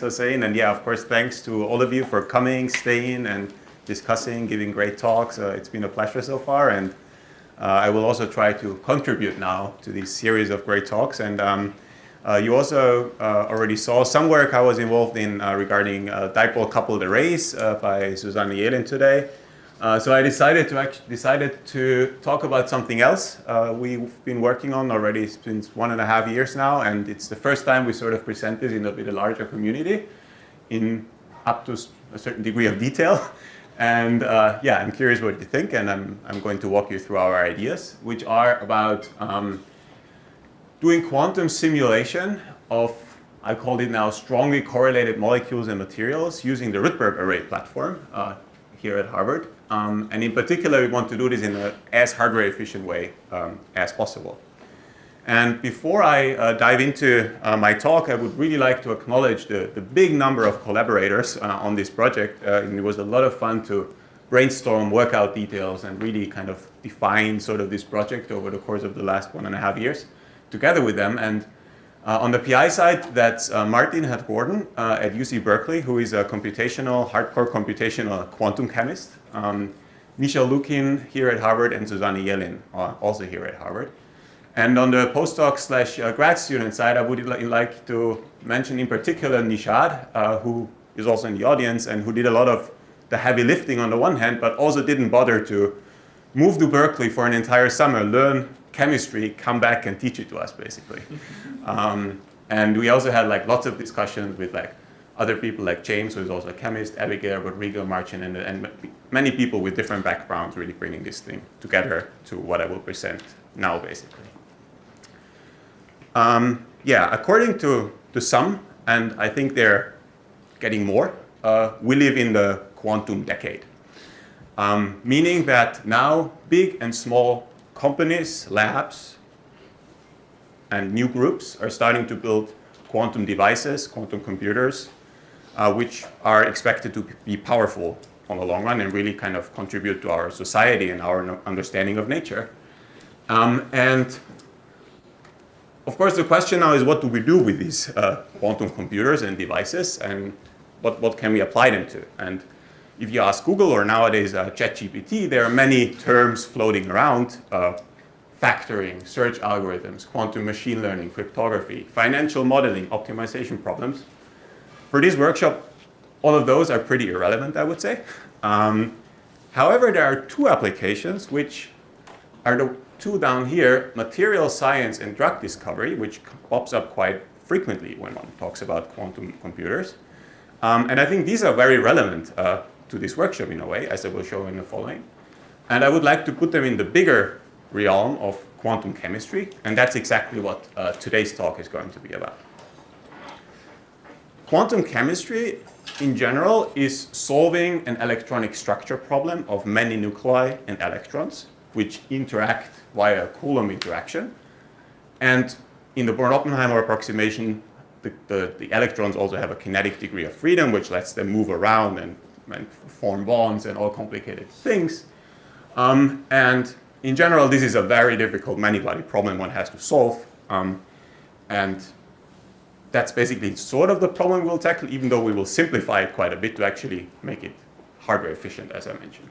Hussein, and yeah, of course, thanks to all of you for coming, staying, and discussing, giving great talks. It's been a pleasure so far, and I will also try to contribute now to this series of great talks. And you also already saw some work I was involved in regarding dipole-coupled arrays by Susanne Yelin today. So I decided to talk about something else we've been working on already since 1.5 years now, and it's the first time we sort of present this in a bit larger community in up to a certain degree of detail. And yeah, I'm curious what you think, and I'm going to walk you through our ideas, which are about doing quantum simulation of, I call it now, strongly correlated molecules and materials using the Rydberg array platform here at Harvard. And in particular, we want to do this in an as hardware efficient way as possible. And before I dive into my talk, I would really like to acknowledge the big number of collaborators on this project. And it was a lot of fun to brainstorm, work out details, and really kind of define sort of this project over the course of the last 1.5 years together with them. And on the PI side, that's Martin Gordon at UC Berkeley, who is a hardcore computational quantum chemist. Michel Lukin here at Harvard, and Susanne Yelin also here at Harvard. And on the postdoc / grad student side, I would like to mention in particular Nishad, who is also in the audience and who did a lot of the heavy lifting on the one hand, but also didn't bother to move to Berkeley for an entire summer, learn chemistry, come back and teach it to us, basically. And we also had like lots of discussions with like other people like James, who is also a chemist, Abigail, Rodrigo, Marcin, and many people with different backgrounds really bringing this thing together to what I will present now, basically. Yeah, according to some, and I think they're getting more, we live in the quantum decade. Meaning that now big and small companies, labs, and new groups are starting to build quantum devices, quantum computers, which are expected to be powerful on the long run and really kind of contribute to our society and our understanding of nature. And of course, the question now is, what do we do with these quantum computers and devices, and what can we apply them to? And if you ask Google or nowadays ChatGPT, there are many terms floating around: factoring, search algorithms, quantum machine learning, cryptography, financial modeling, optimization problems. For this workshop, all of those are pretty irrelevant, I would say. However, there are two applications, which are the two down here: material science and drug discovery, which pops up quite frequently when one talks about quantum computers. And I think these are very relevant to this workshop in a way, as I will show in the following. And I would like to put them in the bigger realm of quantum chemistry, and that's exactly what today's talk is going to be about. Quantum chemistry, in general, is solving an electronic structure problem of many nuclei and electrons, which interact via Coulomb interaction. And in the Born-Oppenheimer approximation, the electrons also have a kinetic degree of freedom, which lets them move around and form bonds and all complicated things. And in general, this is a very difficult many-body problem one has to solve. And that's basically sort of the problem we'll tackle, even though we will simplify it quite a bit to actually make it hardware efficient, as I mentioned.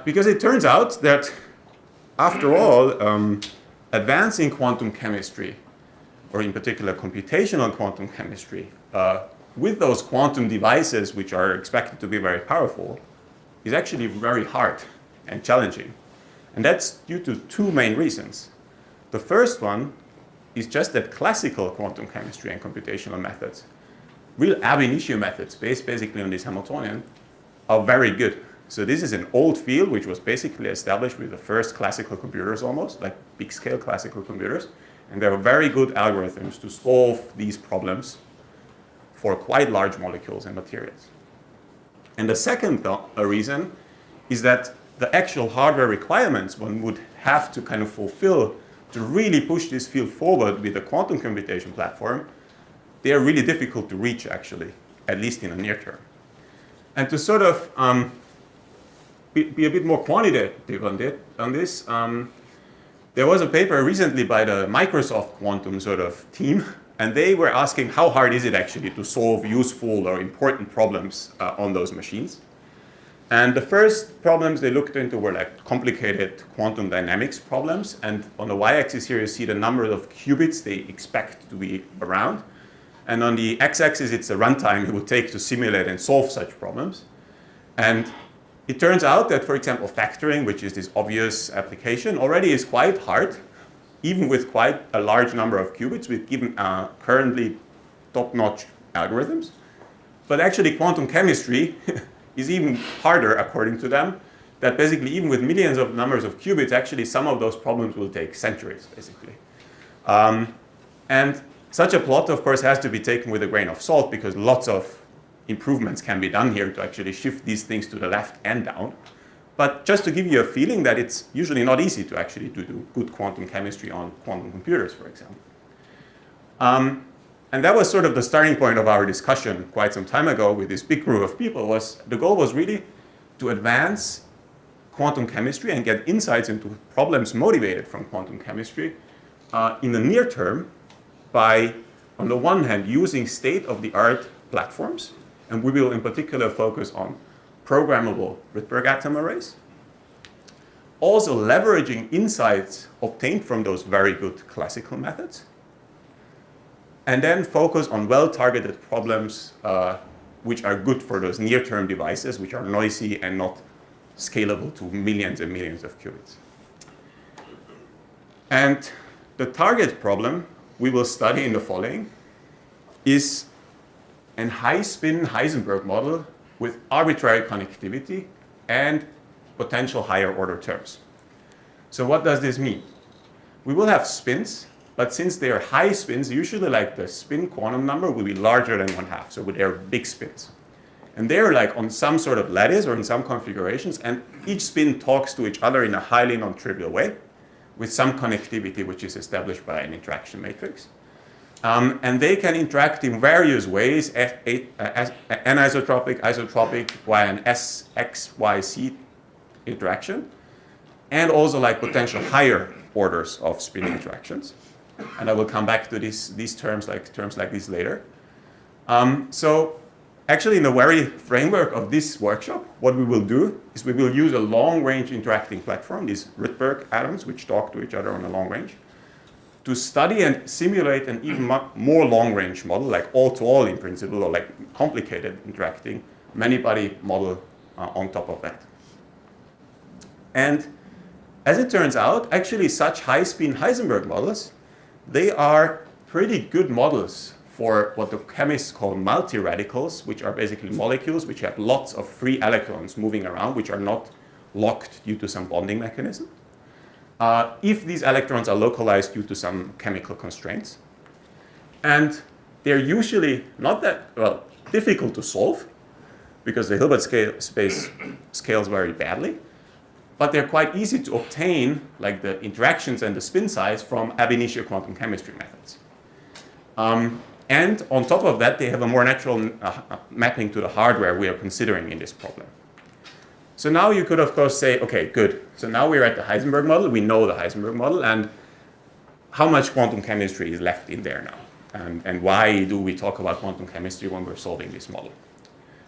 Because it turns out that, after all, advancing quantum chemistry, or in particular computational quantum chemistry, with those quantum devices, which are expected to be very powerful, is actually very hard and challenging. And that's due to two main reasons. The first one is just that classical quantum chemistry and computational methods, real ab initio methods based basically on this Hamiltonian, are very good. So this is an old field which was basically established with the first classical computers almost, like big scale classical computers. And there are very good algorithms to solve these problems for quite large molecules and materials. And the second reason is that the actual hardware requirements one would have to kind of fulfill to really push this field forward with a quantum computation platform, they are really difficult to reach, actually, at least in the near term. And to sort of be a bit more quantitative on this, there was a paper recently by the Microsoft quantum sort of team And they were asking how hard is it actually to solve useful or important problems on those machines. And the first problems they looked into were like complicated quantum dynamics problems. And on the y-axis here, you see the number of qubits they expect to be around. And on the x-axis, it's the runtime it would take to simulate and solve such problems. And it turns out that, for example, factoring, which is this obvious application, already is quite hard, even with quite a large number of qubits with given currently top-notch algorithms. But actually, quantum chemistry is even harder, according to them, that basically even with millions of numbers of qubits, actually some of those problems will take centuries, basically. And such a plot, of course, has to be taken with a grain of salt because lots of improvements can be done here to actually shift these things to the left and down. But just to give you a feeling that it's usually not easy to actually do good quantum chemistry on quantum computers, for example. And that was sort of the starting point of our discussion quite some time ago with this big group of people. The goal was really to advance quantum chemistry and get insights into problems motivated from quantum chemistry in the near term by, on the one hand, using state-of-the-art platforms. And we will in particular focus on programmable Rydberg atom arrays. Also leveraging insights obtained from those very good classical methods. And then focus on well-targeted problems which are good for those near-term devices, which are noisy and not scalable to millions and millions of qubits. And the target problem we will study in the following is a high-spin Heisenberg model with arbitrary connectivity and potential higher-order terms. So what does this mean? We will have spins, but since they are high spins, usually like the spin quantum number will be larger than 1/2, so they're big spins. And they're like on some sort of lattice or in some configurations, and each spin talks to each other in a highly non-trivial way with some connectivity which is established by an interaction matrix. And they can interact in various ways, anisotropic, isotropic, via an SXYC interaction, and also like potential higher orders of spin interactions. And I will come back to these terms like these later. So actually in the very framework of this workshop, what we will do is we will use a long-range interacting platform, these Rydberg atoms, which talk to each other on a long range, to study and simulate an even more long-range model, like all-to-all in principle, or like complicated interacting many-body model on top of that. And as it turns out, actually such high-spin Heisenberg models, they are pretty good models for what the chemists call multi-radicals, which are basically molecules which have lots of free electrons moving around, which are not locked due to some bonding mechanism. If these electrons are localized due to some chemical constraints. And they're usually not that, well, difficult to solve because the Hilbert space scales very badly. But they're quite easy to obtain, like the interactions and the spin size, from ab initio quantum chemistry methods. And on top of that, they have a more natural mapping to the hardware we are considering in this problem. So now you could, of course, say, okay, good. So now we're at the Heisenberg model. We know the Heisenberg model. And how much quantum chemistry is left in there now? And why do we talk about quantum chemistry when we're solving this model?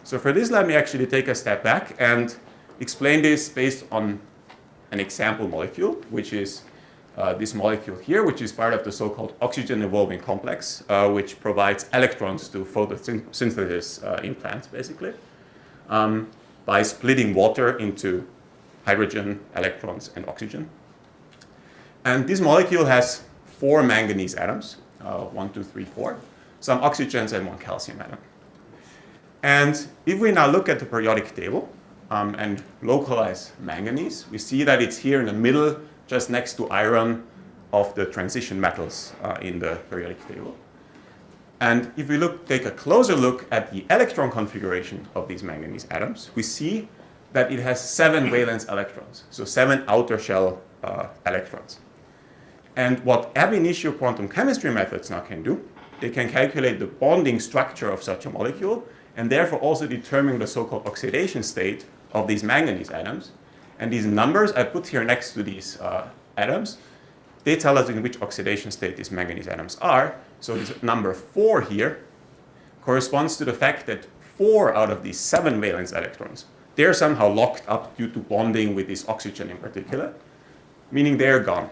So for this, let me actually take a step back and explain this based on an example molecule, which is this molecule here, which is part of the so-called oxygen evolving complex, which provides electrons to photosynthesis in plants, basically, by splitting water into hydrogen, electrons, and oxygen. And this molecule has 4 manganese atoms, 1, 2, 3, 4, some oxygens, and 1 calcium atom. And if we now look at the periodic table, and localize manganese, we see that it's here in the middle, just next to iron of the transition metals in the periodic table. And if we take a closer look at the electron configuration of these manganese atoms, we see that it has 7 valence electrons, so 7 outer shell electrons. And what ab initio quantum chemistry methods now can do, they can calculate the bonding structure of such a molecule, and therefore also determine the so-called oxidation state of these manganese atoms. And these numbers I put here next to these atoms they tell us in which oxidation state these manganese atoms are. So this number 4 here corresponds to the fact that 4 out of these 7 valence electrons, they're somehow locked up due to bonding with this oxygen in particular, meaning they're gone.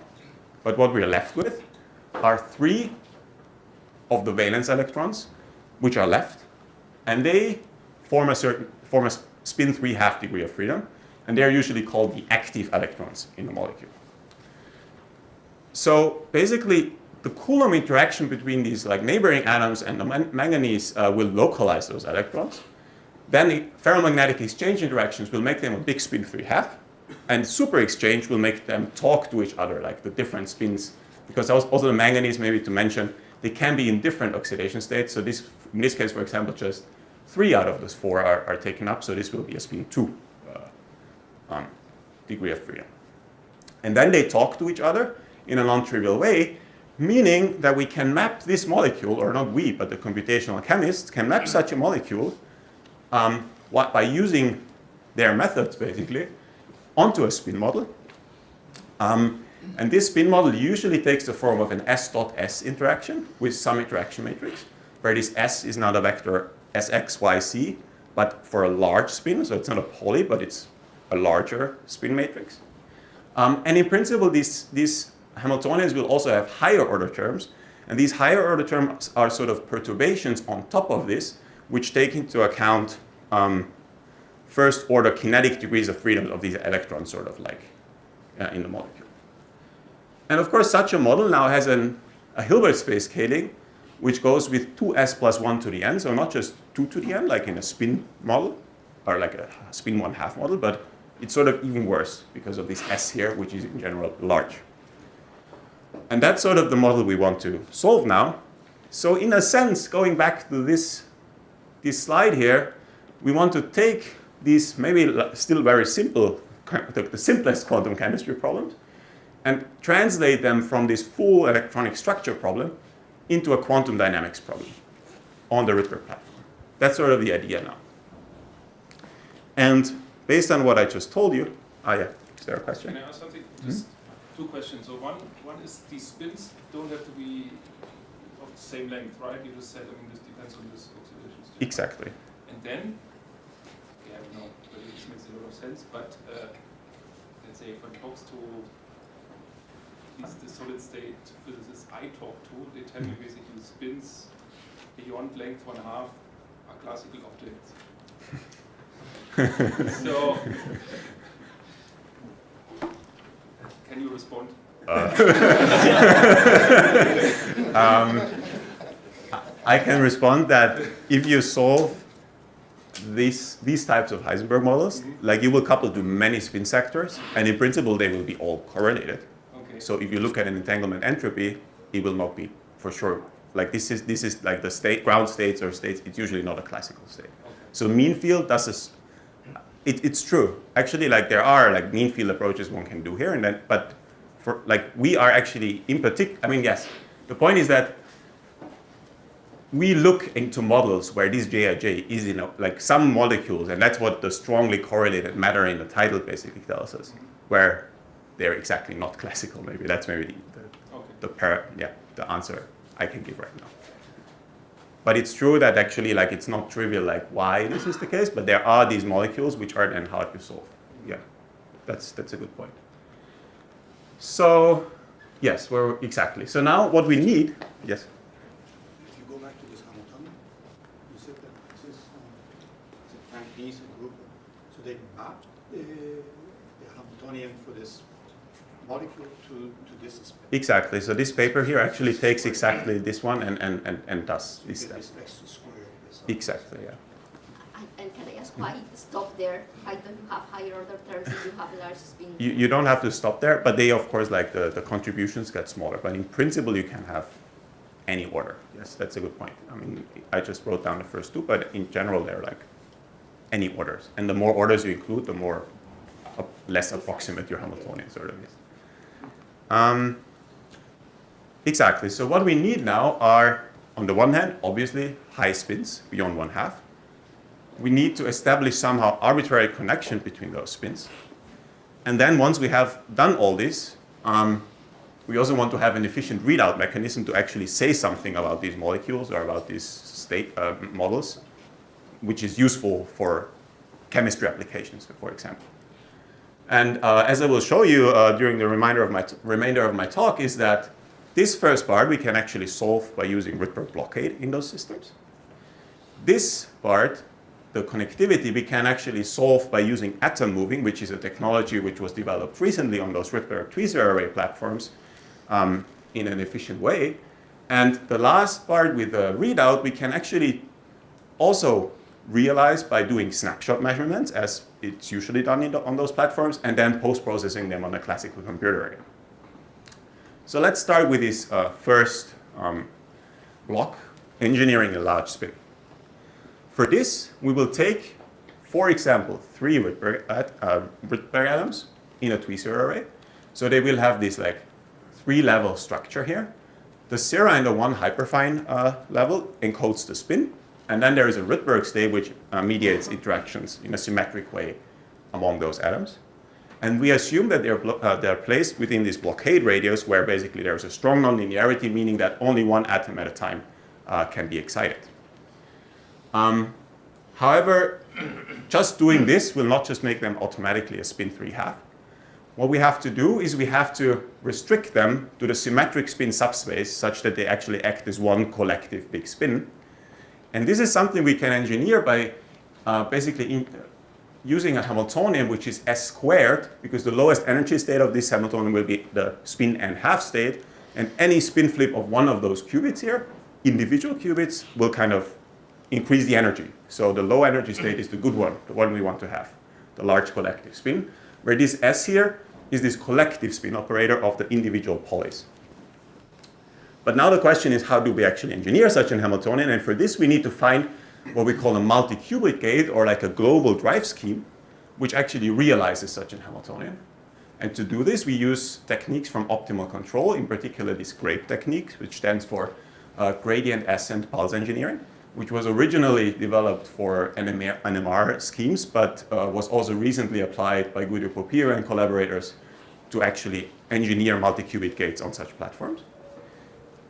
But what we're left with are 3 of the valence electrons, which are left, and they form a spin 3 half degree of freedom, and they're usually called the active electrons in the molecule. So basically, the Coulomb interaction between these like neighboring atoms and the manganese will localize those electrons. Then the ferromagnetic exchange interactions will make them a big spin 3 half, and super exchange will make them talk to each other, like the different spins. Because also the manganese, maybe to mention, they can be in different oxidation states. So this, in this case, for example, just 3 out of those 4 are taken up. So this will be a spin 2 degree of freedom. And then they talk to each other in a non-trivial way, meaning that we can map this molecule, or not we, but the computational chemists can map such a molecule by using their methods, basically, onto a spin model. And this spin model usually takes the form of an S.S interaction with some interaction matrix, where this S is not a vector Sx, Yc, but for a large spin, so it's not a poly, but it's a larger spin matrix. And in principle, these Hamiltonians will also have higher order terms, and these higher order terms are sort of perturbations on top of this, which take into account first order kinetic degrees of freedom of these electrons, sort of like in the molecule. And of course, such a model now has a Hilbert space scaling, which goes with 2s plus 1 to the n, so not just 2 to the n, like in a spin model, or like a spin 1/2 model, but it's sort of even worse because of this s here, which is in general large. And that's sort of the model we want to solve now. So in a sense, going back to this slide here, we want to take these maybe still very simple, the simplest quantum chemistry problems, and translate them from this full electronic structure problem into a quantum dynamics problem on the Rydberg platform. That's sort of the idea now. And based on what I just told you, yeah, is there a question? Can I ask something? Just two questions. So one is these spins don't have to be of the same length, right? You just said, I mean, this depends on this oxidation state. Exactly. And then, yeah, I don't know whether this makes a lot of sense, but let's say if one talks to the solid state physicist I talk to, they tell me basically spins beyond length 1/2 are classical objects. So, can you respond? I can respond that if you solve these types of Heisenberg models, like you will couple to many spin sectors, and in principle they will be all correlated. Okay. So if you look at an entanglement entropy, it will not be for sure. Like this is like the ground states or states. It's usually not a classical state. Okay. So mean field does this. It's true. Actually, like there are like mean field approaches one can do here, and then but for like we are actually in particular. I mean, yes. The point is that we look into models where this Jij is in like some molecules, and that's what the strongly correlated matter in the title basically tells us, where they're exactly not classical. Maybe that's maybe the answer I can give right now. But it's true that actually, like, it's not trivial, like, why this is the case, but there are these molecules which are then hard to solve. Yeah, that's a good point. So, yes, exactly. So now what we need, yes? If you go back to this Hamiltonian, you said that this is Frank Nies and group, so they mapped the Hamiltonian for this molecule to this spin. Exactly. So this paper here actually takes exactly this one and does this step. Exactly, yeah. And can I ask why stop there? Why don't you have higher order terms if you have large spin? You don't have to stop there, but they, of course, like the contributions get smaller. But in principle, you can have any order. Yes, that's a good point. I mean, I just wrote down the first two, but in general, they're like any orders. And the more orders you include, the more less approximate your Hamiltonian sort of is. Exactly. So what we need now are, on the one hand, obviously, high spins beyond 1/2. We need to establish somehow arbitrary connection between those spins. And then once we have done all this, we also want to have an efficient readout mechanism to actually say something about these molecules or about these state models, which is useful for chemistry applications, for example. And as I will show you during the remainder of my talk, is that this first part we can actually solve by using Rydberg blockade in those systems. This part, the connectivity, we can actually solve by using atom moving, which is a technology which was developed recently on those Rydberg tweezer array platforms in an efficient way. And the last part with the readout, we can actually also realize by doing snapshot measurements, as it's usually done on those platforms, and then post-processing them on a classical computer again. So let's start with this first block, engineering a large spin. For this, we will take, for example, 3 Rydberg atoms in a tweezer array. So they will have this like 3-level structure here. The Sierra and the 1 hyperfine level encodes the spin. And then there is a Rydberg state which mediates interactions in a symmetric way among those atoms. And we assume that they're placed within this blockade radius where basically there's a strong nonlinearity, meaning that only one atom at a time can be excited. However, just doing this will not just make them automatically a spin 3/2. What we have to do is we have to restrict them to the symmetric spin subspace such that they actually act as one collective big spin. And this is something we can engineer by basically using a Hamiltonian which is s squared, because the lowest energy state of this Hamiltonian will be the spin n½ state, and any spin flip of one of those qubits here, individual qubits, will kind of increase the energy. So the low energy state is the good one, the one we want to have, the large collective spin, where this s here is this collective spin operator of the individual polys. But now the question is, how do we actually engineer such an Hamiltonian? And for this, we need to find what we call a multi-qubit gate, or like a global drive scheme, which actually realizes such an Hamiltonian. And to do this, we use techniques from optimal control, in particular this GRAPE technique, which stands for gradient ascent pulse engineering, which was originally developed for NMR schemes, but was also recently applied by Guido Popir and collaborators to actually engineer multi-qubit gates on such platforms.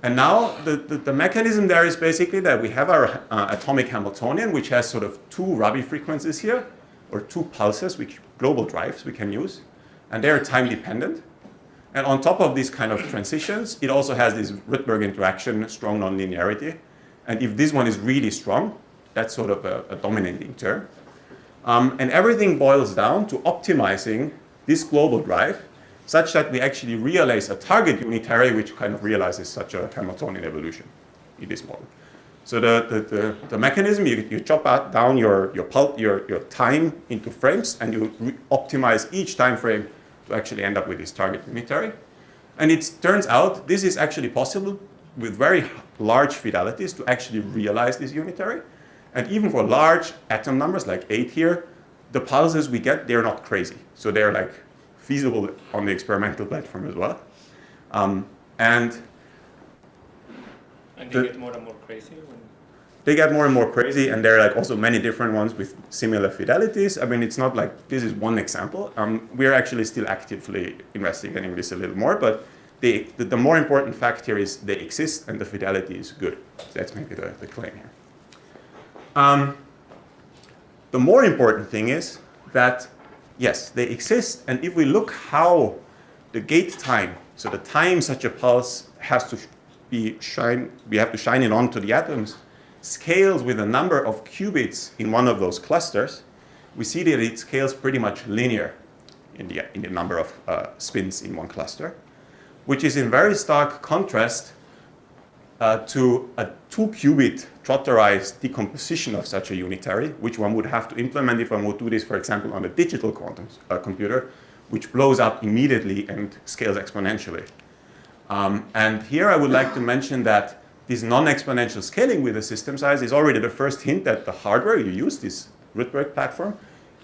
And now the mechanism there is basically that we have our atomic Hamiltonian, which has sort of 2 Rabi frequencies here, or 2 pulses, which global drives we can use, and they are time dependent. And on top of these kind of transitions, it also has this Rydberg interaction, strong nonlinearity. And if this one is really strong, that's sort of a dominating term. And everything boils down to optimizing this global drive such that we actually realize a target unitary which kind of realizes such a Hamiltonian evolution in this model. So the mechanism, you chop down your time into frames, and you optimize each time frame to actually end up with this target unitary. And it turns out this is actually possible with very large fidelities to actually realize this unitary. And even for large atom numbers, like 8 here, the pulses we get, they're not crazy. So they're like feasible on the experimental platform as well. And they get more and more crazy? They get more and more crazy, and there are like also many different ones with similar fidelities. I mean, it's not like this is one example. We're actually still actively investigating this a little more, but the more important fact here is they exist and the fidelity is good. That's maybe the claim here. The more important thing is that, yes, they exist, and if we look how the gate time, so the time such a pulse has to we have to shine it onto the atoms, scales with the number of qubits in one of those clusters, we see that it scales pretty much linear in the number of spins in one cluster, which is in very stark contrast to a 2-qubit trotterized decomposition of such a unitary, which one would have to implement if one would do this, for example, on a digital quantum computer, which blows up immediately and scales exponentially. And here I would like to mention that this non-exponential scaling with the system size is already the first hint that the hardware you use, this Rydberg platform,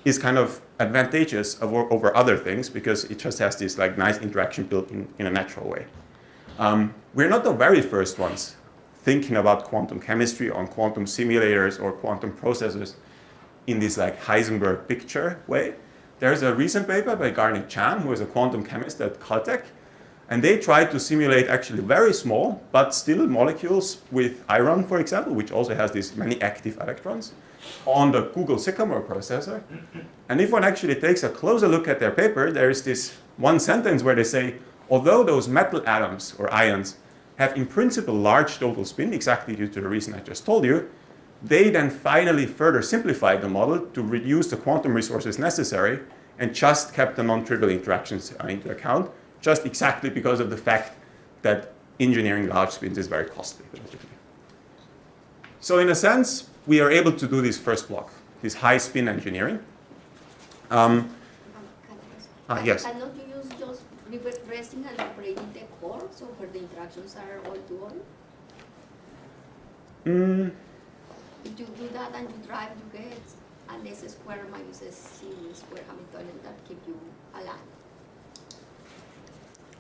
is kind of advantageous over other things because it just has this like nice interaction built in a natural way. We're not the very first ones thinking about quantum chemistry on quantum simulators or quantum processors in this like Heisenberg picture way. There's a recent paper by Garnet Chan, who is a quantum chemist at Caltech, And they tried to simulate actually very small, but still molecules with iron, for example, which also has these many active electrons, on the Google Sycamore processor. And if one actually takes a closer look at their paper, there is this one sentence where they say, although those metal atoms or ions have in principle large total spin, exactly due to the reason I just told you, they then finally further simplified the model to reduce the quantum resources necessary and just kept the non-trivial interactions into account, just exactly because of the fact that engineering large spins is very costly. So in a sense, we are able to do this first block, this high spin engineering. Can I ask? Yes. Cannot you use just reversing and operating the core, so where the interactions are all to all? If you do that and you drive, you get an S square minus S C square Hamiltonian that keep you alive.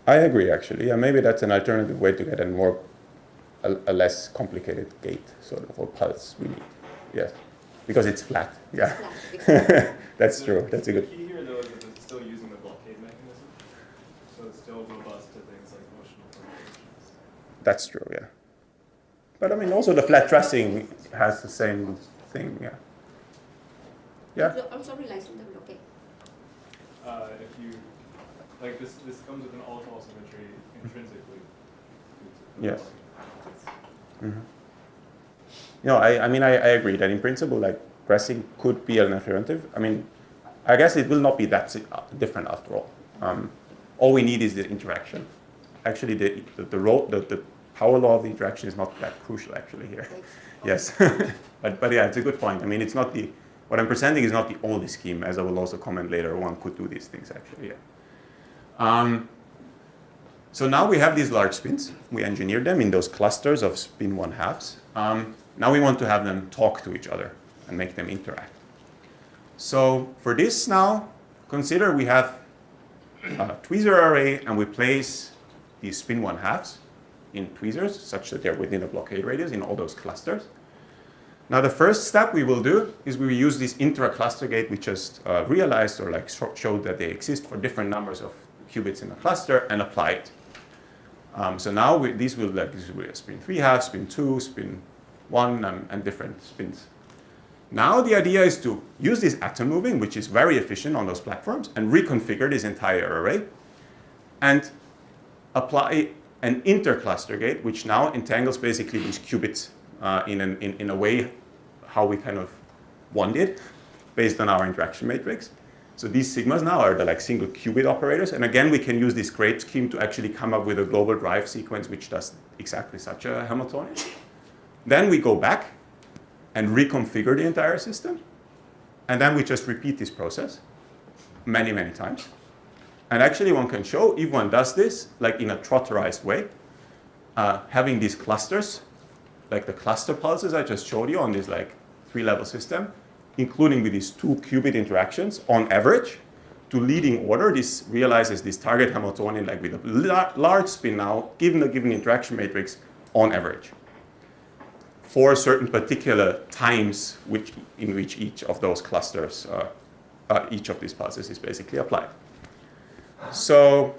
I agree, actually. Yeah, maybe that's an alternative way to get a less complicated gate, sort of, or pulse we need. Yes, because it's flat. Yeah, It's flat. that's true. That's a good. The key here, though, is that it's still using the blockade mechanism, so it's still robust to things like motional perturbations. That's true. Yeah, but I mean, also the flat tracing has the same thing. Yeah. Yeah. You also relies on the blockade. If you, like this comes with an all-to-all symmetry intrinsically. Yes. Mm-hmm. No, I mean, I agree that in principle, like, pressing could be an alternative. I mean, I guess it will not be that different after all. All we need is the interaction. Actually, the power law of the interaction is not that crucial, actually, here. Yes. but yeah, it's a good point. I mean, it's not what I'm presenting is not the only scheme, as I will also comment later. One could do these things, actually, yeah. So now we have these large spins. We engineered them in those clusters of spin 1/2s. Now we want to have them talk to each other and make them interact. So for this now, consider we have a tweezer array and we place these spin 1/2s in tweezers such that they're within a blockade radius in all those clusters. Now the first step we will do is we will use this intra-cluster gate we just realized or like showed that they exist for different numbers of qubits in a cluster and apply it. So now this will be a spin 3/2, spin 2, spin 1, and different spins. Now the idea is to use this atom moving, which is very efficient on those platforms, and reconfigure this entire array, and apply an intercluster gate, which now entangles basically these qubits in a way how we kind of want it, based on our interaction matrix. So these sigmas now are the like single qubit operators, and again we can use this great scheme to actually come up with a global drive sequence which does exactly such a Hamiltonian. Then we go back and reconfigure the entire system, and then we just repeat this process many, many times. And actually one can show, if one does this, like in a trotterized way, having these clusters, like the cluster pulses I just showed you on this like 3-level system, including with these 2 qubit interactions on average, to leading order, this realizes this target Hamiltonian like with a large spin now, given the given interaction matrix on average, for certain particular times in which each of those clusters, each of these pulses is basically applied. So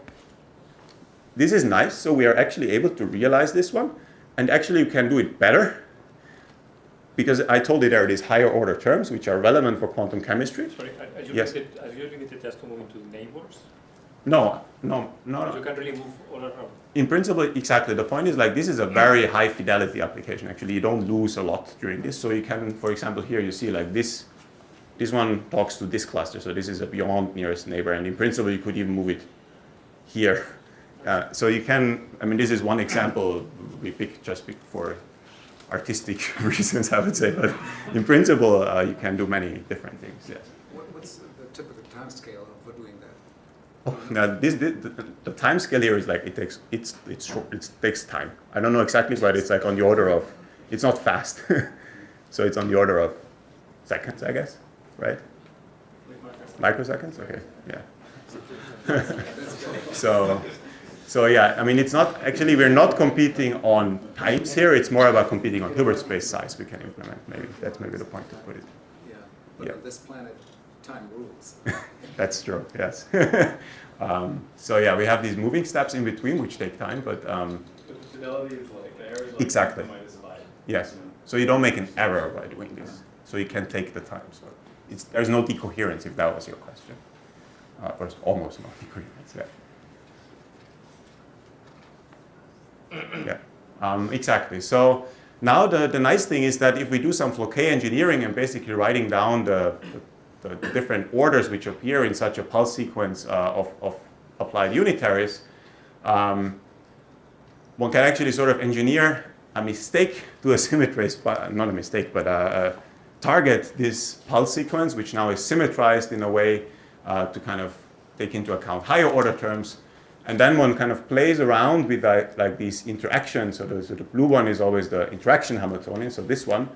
this is nice. So we are actually able to realize this one. And actually you can do it better, because I told you there are these higher order terms which are relevant for quantum chemistry. Sorry, are you Yes. limited just to moving to neighbors? No. You can really move all around. In principle, exactly. The point is like this is a very high fidelity application. Actually, you don't lose a lot during this. So you can, for example, here you see like this one talks to this cluster. So this is a beyond nearest neighbor. And in principle, you could even move it here. So you can, I mean, this is one example we picked just for artistic reasons, I would say. But in principle, you can do many different things, yes. What's the typical time scale for doing that? Oh, now the time scale here is like it takes time. I don't know exactly, but it's like on the order of, it's not fast. So it's on the order of seconds, I guess, right? Microseconds? Okay, yeah. So yeah, I mean, it's not, actually we're not competing on times here, it's more about competing on Hilbert space size we can implement, maybe. That's maybe the point to put it. Yeah, but Yeah. on this planet, time rules. That's true, yes. So yeah, we have these moving steps in between, which take time, but But the fidelity is like, the error is like Exactly. minus 5. yes. So you don't make an error by doing this. So you can take the time. So there's no decoherence, if that was your question. Or it's almost no decoherence, yeah. Exactly. So now the nice thing is that if we do some Floquet engineering and basically writing down the different orders which appear in such a pulse sequence of applied unitaries, one can actually sort of engineer a mistake to a symmetrized, not a mistake, but target this pulse sequence, which now is symmetrized in a way to kind of take into account higher order terms. And then one kind of plays around with like these interactions. So the blue one is always the interaction Hamiltonian. So this one,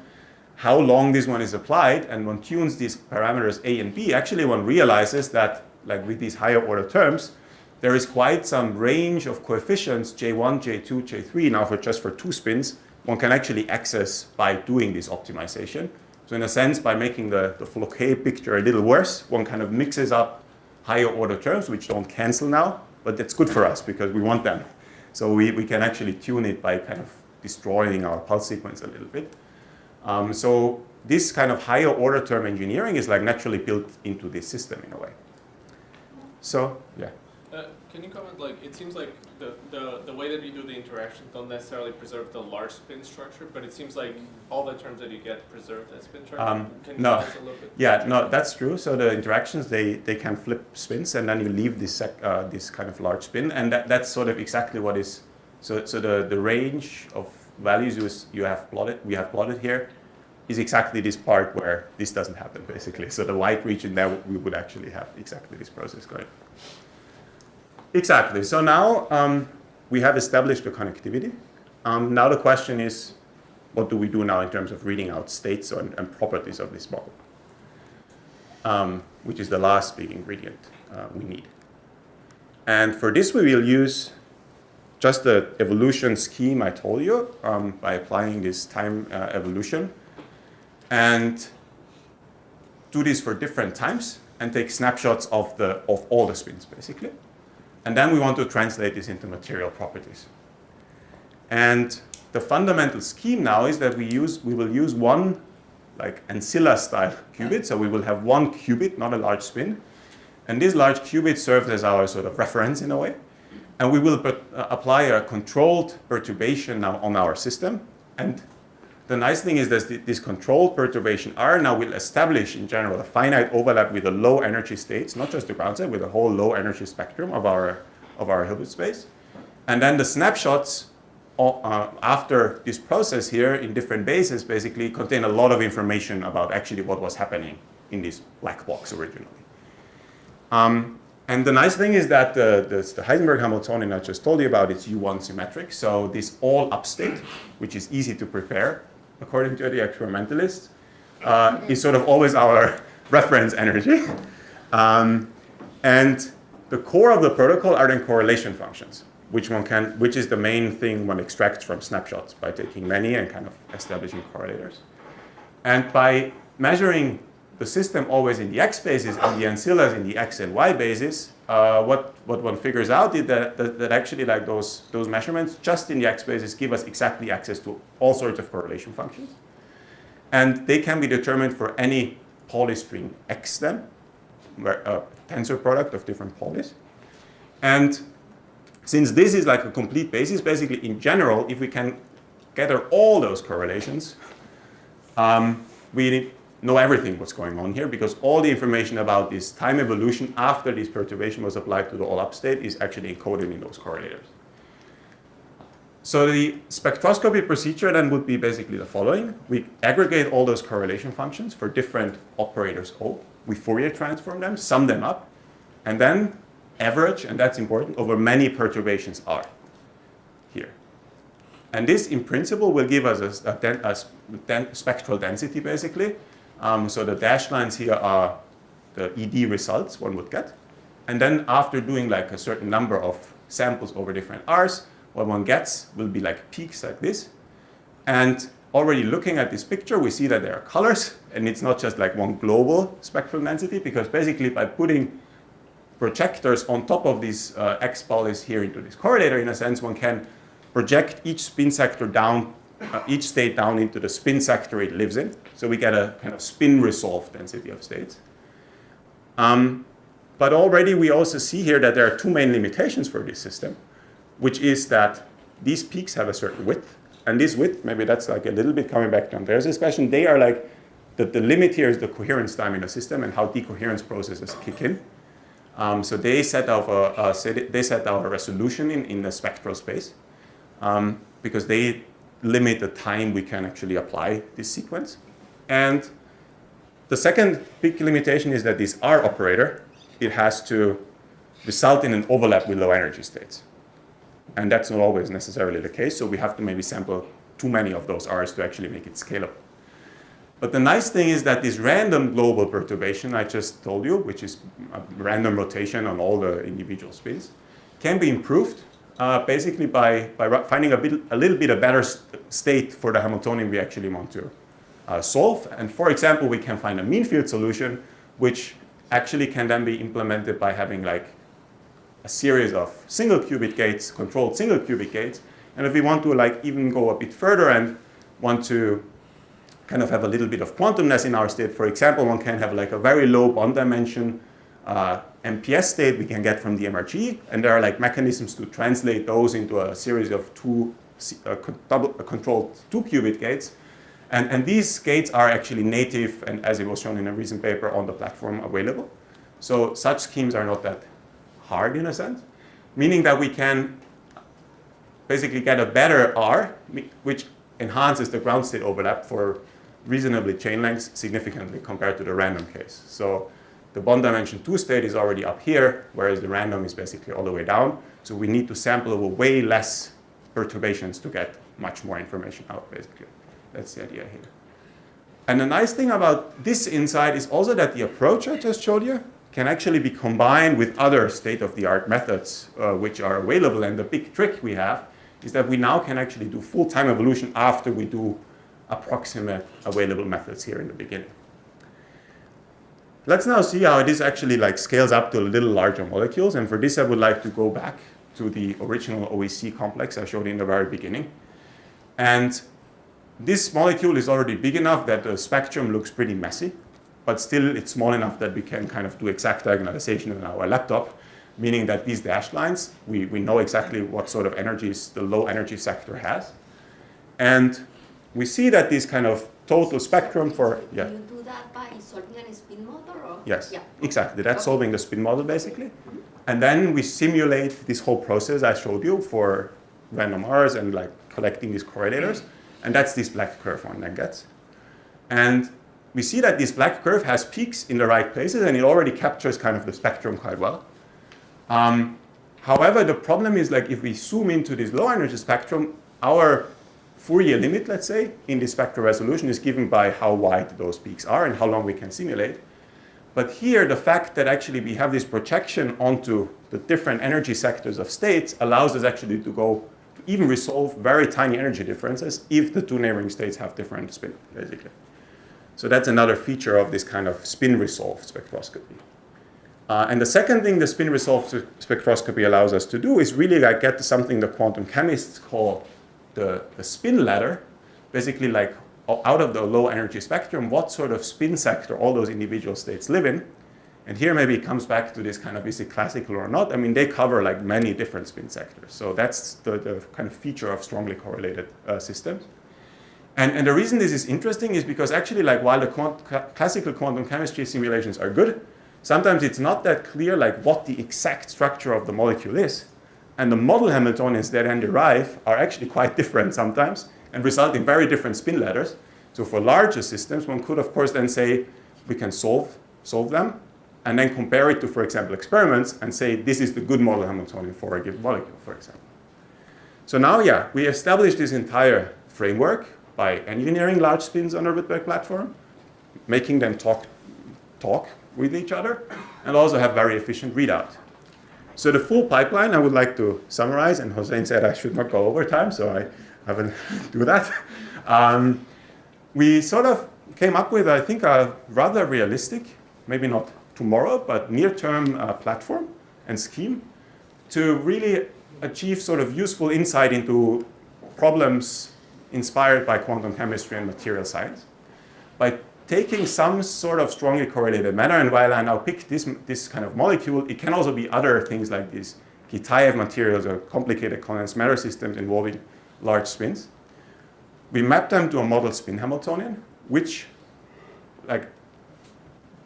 how long this one is applied, and one tunes these parameters A and B. Actually, one realizes that like with these higher order terms, there is quite some range of coefficients, J1, J2, J3. Now just for 2 spins, one can actually access by doing this optimization. So in a sense, by making the Floquet picture a little worse, one kind of mixes up higher order terms, which don't cancel now, but that's good for us because we want them. So we can actually tune it by kind of destroying our pulse sequence a little bit. So this kind of higher order term engineering is like naturally built into this system in a way. So, yeah. Can you comment, like, it seems like the way that you do the interactions don't necessarily preserve the large spin structure, but it seems like all the terms that you get preserve that spin structure. Can you no. tell us a little bit? Yeah, no, that's true. So the interactions, they can flip spins, and then you leave this this kind of large spin, and that's sort of exactly what is, so the range of values we have plotted here is exactly this part where this doesn't happen, basically. So the white region there, we would actually have exactly this process going. Exactly. So now we have established the connectivity. Now the question is, what do we do now in terms of reading out states and properties of this model, which is the last big ingredient we need. And for this, we will use just the evolution scheme I told you by applying this time evolution, and do this for different times and take snapshots of all the spins, basically. And then we want to translate this into material properties. And the fundamental scheme now is that we will use one like ancilla style qubit. So we will have one qubit, not a large spin. And this large qubit serves as our sort of reference in a way. And we will apply a controlled perturbation now on our system. And the nice thing is that this controlled perturbation R now will establish in general a finite overlap with the low energy states, not just the ground state, with the whole low energy spectrum of our Hilbert space. And then the snapshots after this process here in different bases basically contain a lot of information about actually what was happening in this black box originally. And the nice thing is that the Heisenberg Hamiltonian I just told you about is U1 symmetric. So this all up state, which is easy to prepare according to the experimentalists, is sort of always our reference energy. And the core of the protocol are then correlation functions, which is the main thing one extracts from snapshots by taking many and kind of establishing correlators. And by measuring the system always in the x basis and the ancillas in the x and y basis, what one figures out is that actually like those measurements just in the x basis give us exactly access to all sorts of correlation functions. And they can be determined for any polystring x then, where a tensor product of different polys. And since this is like a complete basis, basically in general, if we can gather all those correlations, we know everything what's going on here, because all the information about this time evolution after this perturbation was applied to the all-up state is actually encoded in those correlators. So the spectroscopy procedure then would be basically the following. We aggregate all those correlation functions for different operators O. We Fourier transform them, sum them up, and then average, and that's important, over many perturbations R here. And this, in principle, will give us a spectral density, basically. So the dashed lines here are the ED results one would get. And then after doing like a certain number of samples over different Rs, what one gets will be like peaks like this. And already looking at this picture, we see that there are colors, and it's not just like one global spectral density, because basically by putting projectors on top of these X polys here into this correlator, in a sense, one can project each spin sector down, each state down into the spin sector it lives in. So we get a kind of spin resolved density of states. But already we also see here that there are two main limitations for this system, which is that these peaks have a certain width. And this width, maybe that's like a little bit coming back to Andreas' discussion, they are like, the limit here is the coherence time in the system and how decoherence processes kick in. So they set out a resolution in the spectral space because they limit the time we can actually apply this sequence. And the second big limitation is that this R operator, it has to result in an overlap with low energy states. And that's not always necessarily the case, so we have to maybe sample too many of those R's to actually make it scalable. But the nice thing is that this random global perturbation I just told you, which is a random rotation on all the individual spins, can be improved basically by finding a little bit a better state for the Hamiltonian we actually want to solve. And for example, we can find a mean field solution, which actually can then be implemented by having like a series of single qubit gates, controlled single qubit gates. And if we want to like even go a bit further and want to kind of have a little bit of quantumness in our state, for example, one can have like a very low bond dimension MPS state we can get from the MRG, and there are like mechanisms to translate those into a series of controlled two qubit gates. And these gates are actually native, and as it was shown in a recent paper, on the platform available. So such schemes are not that hard in a sense, meaning that we can basically get a better R, which enhances the ground state overlap for reasonably chain lengths significantly compared to the random case. So the bond dimension 2 state is already up here, whereas the random is basically all the way down. So we need to sample way less perturbations to get much more information out, basically. That's the idea here. And the nice thing about this insight is also that the approach I just showed you can actually be combined with other state-of-the-art methods which are available. And the big trick we have is that we now can actually do full time evolution after we do approximate available methods here in the beginning. Let's now see how this actually like scales up to a little larger molecules. And for this, I would like to go back to the original OEC complex I showed in the very beginning. And this molecule is already big enough that the spectrum looks pretty messy, but still it's small enough that we can kind of do exact diagonalization on our laptop, meaning that these dashed lines, we know exactly what sort of energies the low energy sector has. And we see that this kind of total spectrum for, yeah. Do you do that by solving a spin model? Or? Yes, yeah. exactly. That's Okay. solving the spin model basically. And then we simulate this whole process I showed you for random R's and like collecting these correlators. And that's this black curve one then gets. And we see that this black curve has peaks in the right places, and it already captures kind of the spectrum quite well. However, the problem is like if we zoom into this low energy spectrum, our Fourier limit, let's say, in the spectral resolution is given by how wide those peaks are and how long we can simulate. But here, the fact that actually we have this projection onto the different energy sectors of states allows us actually to go to even resolve very tiny energy differences if the two neighboring states have different spin, basically. So that's another feature of this kind of spin-resolved spectroscopy. And the second thing the spin-resolved spectroscopy allows us to do is really like get to something the quantum chemists call the spin ladder, basically like out of the low energy spectrum, what sort of spin sector all those individual states live in. And here maybe it comes back to this kind of, is it classical or not? I mean, they cover like many different spin sectors. So that's the kind of feature of strongly correlated systems. And the reason this is interesting is because actually like while the classical quantum chemistry simulations are good, sometimes it's not that clear like what the exact structure of the molecule is. And the model Hamiltonians that then derive are actually quite different sometimes and result in very different spin ladders. So for larger systems, one could of course then say we can solve them and then compare it to, for example, experiments and say this is the good model Hamiltonian for a given molecule, for example. So now, yeah, we established this entire framework by engineering large spins on a Rydberg platform, making them talk with each other, and also have very efficient readout. So the full pipeline I would like to summarize, and Hossein said I should not go over time, so I haven't do that. We sort of came up with, I think, a rather realistic, maybe not tomorrow, but near-term platform and scheme to really achieve sort of useful insight into problems inspired by quantum chemistry and material science by taking some sort of strongly correlated matter. And while I now pick this kind of molecule, it can also be other things like these Kitaev materials or complicated condensed matter systems involving large spins. We map them to a model spin Hamiltonian, which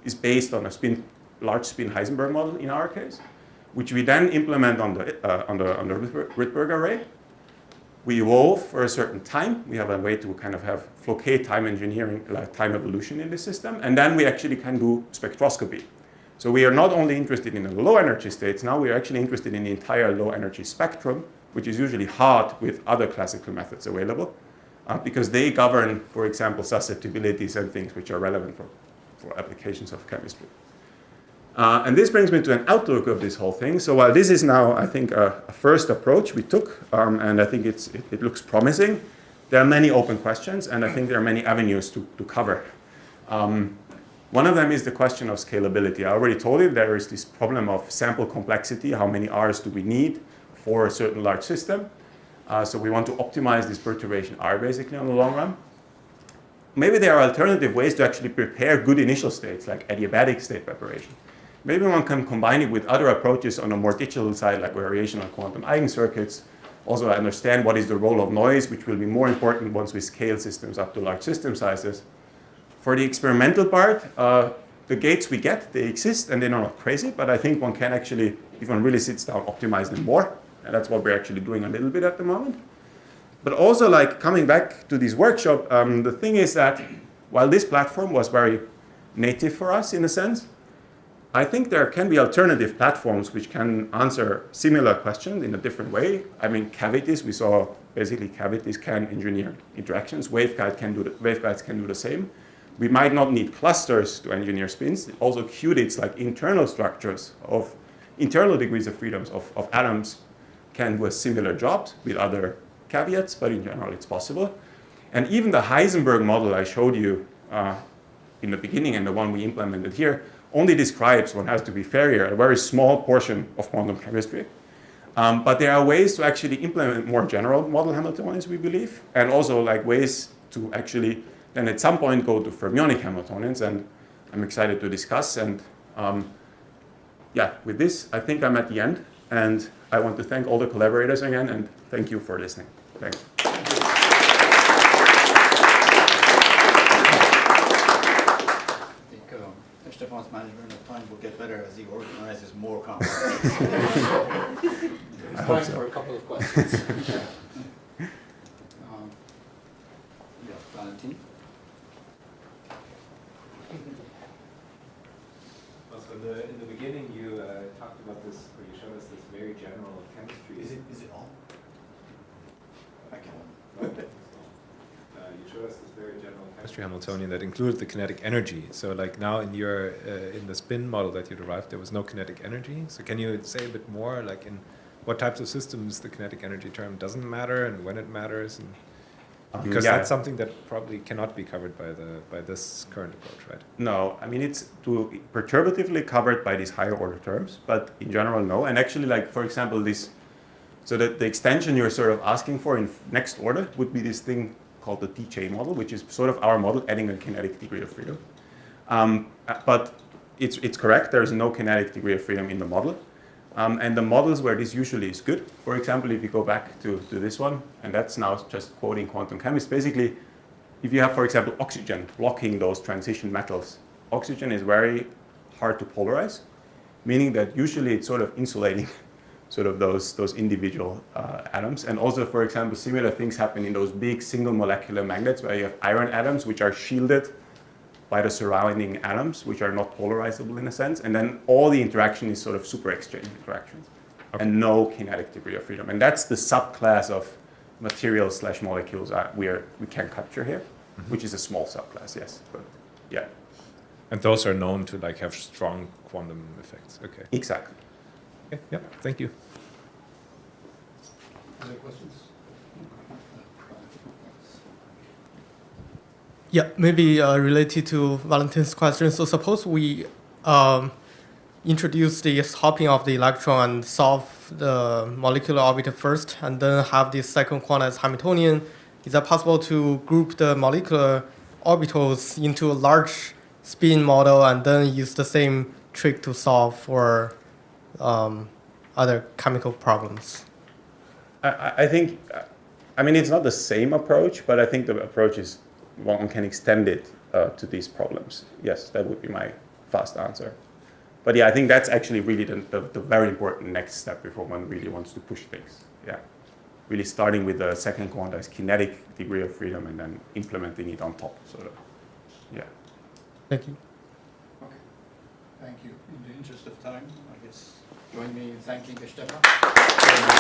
is based on a large spin Heisenberg model in our case, which we then implement on the Rydberg array. We evolve for a certain time. We have a way to kind of have Floquet time engineering, like time evolution in the system. And then we actually can do spectroscopy. So we are not only interested in the low energy states, now we are actually interested in the entire low energy spectrum, which is usually hard with other classical methods available, because they govern, for example, susceptibilities and things which are relevant for applications of chemistry. And this brings me to an outlook of this whole thing. So while this is now, I think, a first approach we took, and I think it looks promising, there are many open questions, and I think there are many avenues to cover. One of them is the question of scalability. I already told you there is this problem of sample complexity. How many R's do we need for a certain large system? So we want to optimize this perturbation R basically on the long run. Maybe there are alternative ways to actually prepare good initial states, like adiabatic state preparation. Maybe one can combine it with other approaches on a more digital side, like variational quantum eigencircuits. Also understand what is the role of noise, which will be more important once we scale systems up to large system sizes. For the experimental part, the gates we get, they exist and they're not crazy, but I think one can actually, if one really sits down, optimize them more. And that's what we're actually doing a little bit at the moment. But also, like, coming back to this workshop, the thing is that while this platform was very native for us in a sense, I think there can be alternative platforms which can answer similar questions in a different way. I mean, cavities, we saw basically cavities can engineer interactions. Waveguides can do the same. We might not need clusters to engineer spins. Also, qubits, like internal structures of internal degrees of freedoms of atoms, can do a similar job with other caveats, but in general, it's possible. And even the Heisenberg model I showed you in the beginning and the one we implemented here only describes, one has to be fair here, a very small portion of quantum chemistry. But there are ways to actually implement more general model Hamiltonians, we believe, and also like ways to actually then at some point go to fermionic Hamiltonians, and I'm excited to discuss. And yeah, with this, I think I'm at the end, and I want to thank all the collaborators again, and thank you for listening. Thanks. Stefan's management of time will get better as he organizes more conferences. It's time for a couple of questions. Valentin? Also, in the beginning, you talked about this, or you showed us this very general chemistry. Is it on? I can't. You showed us this very general chemistry Hamiltonian that included the kinetic energy. So, like now in your in the spin model that you derived, there was no kinetic energy. So, can you say a bit more, like in what types of systems the kinetic energy term doesn't matter and when it matters, and because that's something that probably cannot be covered by this current approach, right? No, I mean it's perturbatively covered by these higher order terms, but in general, no. And actually, like for example, this, so that the extension you're sort of asking for in next order would be this thing called the T-chain model, which is sort of our model adding a kinetic degree of freedom. But it's correct, there is no kinetic degree of freedom in the model. And the models where this usually is good, for example, if you go back to this one, and that's now just quoting quantum chemists, basically, if you have, for example, oxygen blocking those transition metals, oxygen is very hard to polarize, meaning that usually it's sort of insulating sort of those individual atoms. And also, for example, similar things happen in those big single molecular magnets where you have iron atoms which are shielded by the surrounding atoms, which are not polarizable in a sense. And then all the interaction is sort of super exchange interactions and no kinetic degree of freedom. And that's the subclass of materials / molecules we can capture here, which is a small subclass, yes. But yeah. And those are known to like have strong quantum effects. Okay. Exactly. Okay. Yeah. Thank you. Other questions? Yeah, maybe related to Valentin's question. So suppose we introduce this hopping of the electron and solve the molecular orbit first, and then have this second quantized Hamiltonian. Is that possible to group the molecular orbitals into a large spin model and then use the same trick to solve for other chemical problems? I think, I mean, it's not the same approach, but I think the approach is one can extend it to these problems. Yes, that would be my fast answer. But yeah, I think that's actually really the very important next step before one really wants to push things. Yeah, really starting with the second quantized kinetic degree of freedom and then implementing it on top. Sort of. Yeah. Thank you. Okay, thank you. In the interest of time, I guess join me in thanking Stefan.